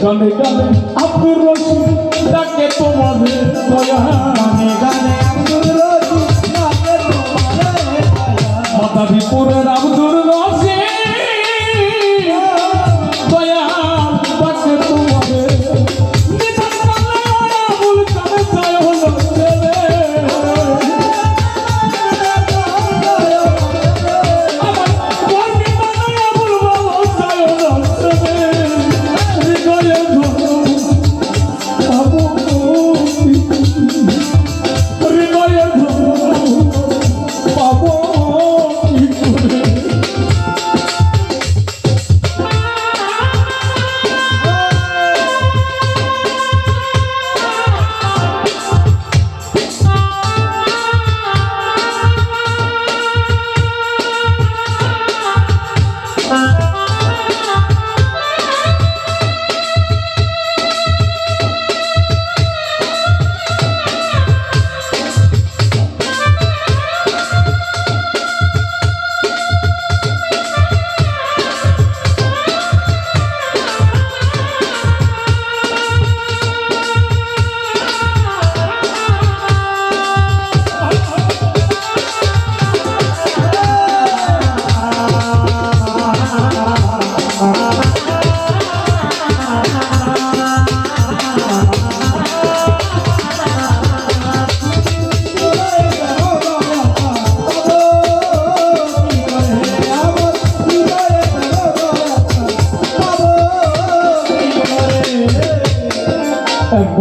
গানে গানে আব্দুর রশিদ ডাকে তোমারে দয়া, গানে গানে আব্দুর রশিদ ডাকে তোমারে দয়া, মাদারীপুরের আব্দুর রশিদ দয়া ডাকে তোমারে, নিতান কালে আবুল কালে জয় হলো ছেলে, আমার বর্ণি বানায় আবুল বাবা জয় হলো ছেলে,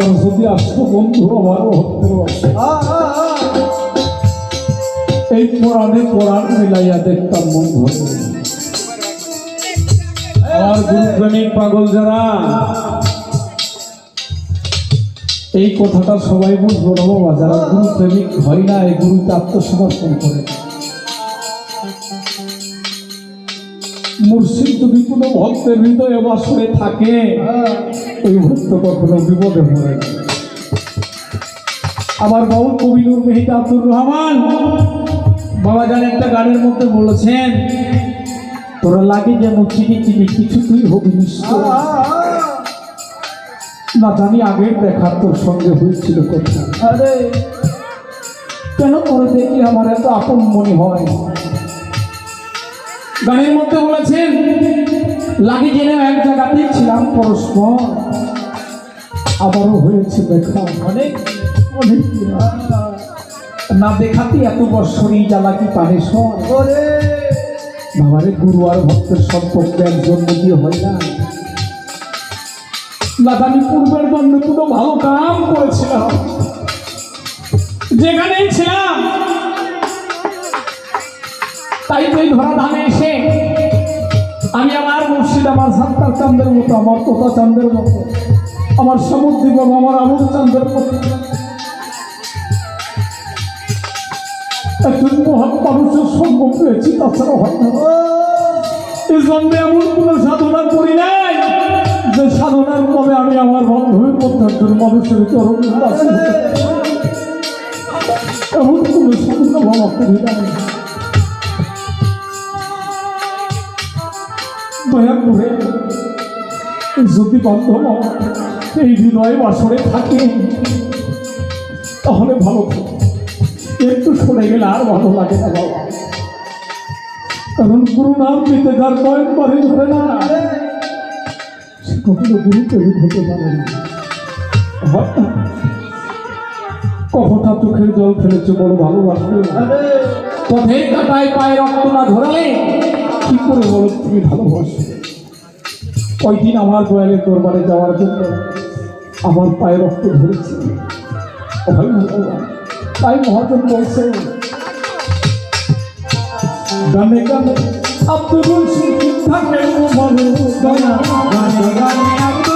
একবার যদি আসতো বন্ধু আমার ভক্তের বাসে, এই পুরাণে পুরাণ মিলাইয়া দেখতাম বন্ধু। আমার গুরু প্রেমিক পাগল যারা, এই কথাটা সবাই বুঝবো না বাবা। যারা গুরু প্রেমিক হয় না, এই গুরুতে আত্মসমর্পণ করে। মুর্শিদ যদি কোনো ভক্তের হৃদয়ে বাসরে থাকে, ওই ভক্ত কখনো বিপদে পড়ে না। আমার বাউল কবি নূর মেহিতা আব্দুর রহমান বাবা জান একটা গানের মধ্যে বলেছেন, তোরা লাগে যেন চিনি চিনি কিছু তুই হবি নিশ্চয়। না জানি আগের দেখা তোর সঙ্গে হয়েছিল কোথায়, আরে কেন করে দেখি আমার এত আপন মনে হয়। গানের মধ্যে বলেছেন, লাগে যেন এক জায়গাতেই ছিলাম পরস্পর, আবারও হয়েছে দেখা অনেক অনেক না দেখাতে এত বৎসরই জ্বালা কি পারে সর। বাবারে গুরু আর ভক্তের সম্পর্ক একজন দিয়ে হয় না। আমি পূর্বের জন্য কোনো ভালো কাম করেছিলাম, যেখানেই ছিলাম তাই তুই ধরা ধানে এসে আমি আমার মুর্শিদ, আমার সান্তার চাঁদের মতো, আমার তোতা চাঁদের মতো, আমার সমুদ্রী বাবা, আমার আমুর চাঁদের মতো একজন মহান মানুষের সঙ্গ পেয়েছি, তাছাড়া হয় না। এই জন্মে এমন কোনো সাধনা করি নাই যে সাধনার ফলে আমি আমার বন্ধুর মধ্যে একজন মানুষের চরণ দাসী হতে পারি। এমন কোনো সাধনা বাবা করি নাই। দয়া করে যদি বান্ধব এই হৃদয় বাসরে থাকে তাহলে ভালো থাকে, একটু সরে গেলে আর ভালো লাগে না বাবা। কারণ গুরু নাম পেতে যার কয়েক বারে ধরে না, সে কখনো গুরু প্রেমিক হতে পারে না। কখনটা চোখের জল ফেলেছে বড় ভালোবাসবে, পথের কাটায় পায়ে রক্ত না ধরালে কি করে বলো তুমি ভালোবাসো। কয়দিন আমার গোয়ালের দরবারে যাওয়ার জন্য আমার পায়ে রক্ত ধরেছে, তাই মহাজন বলছে গানে গানে আব্দুল থাকে গানে গানে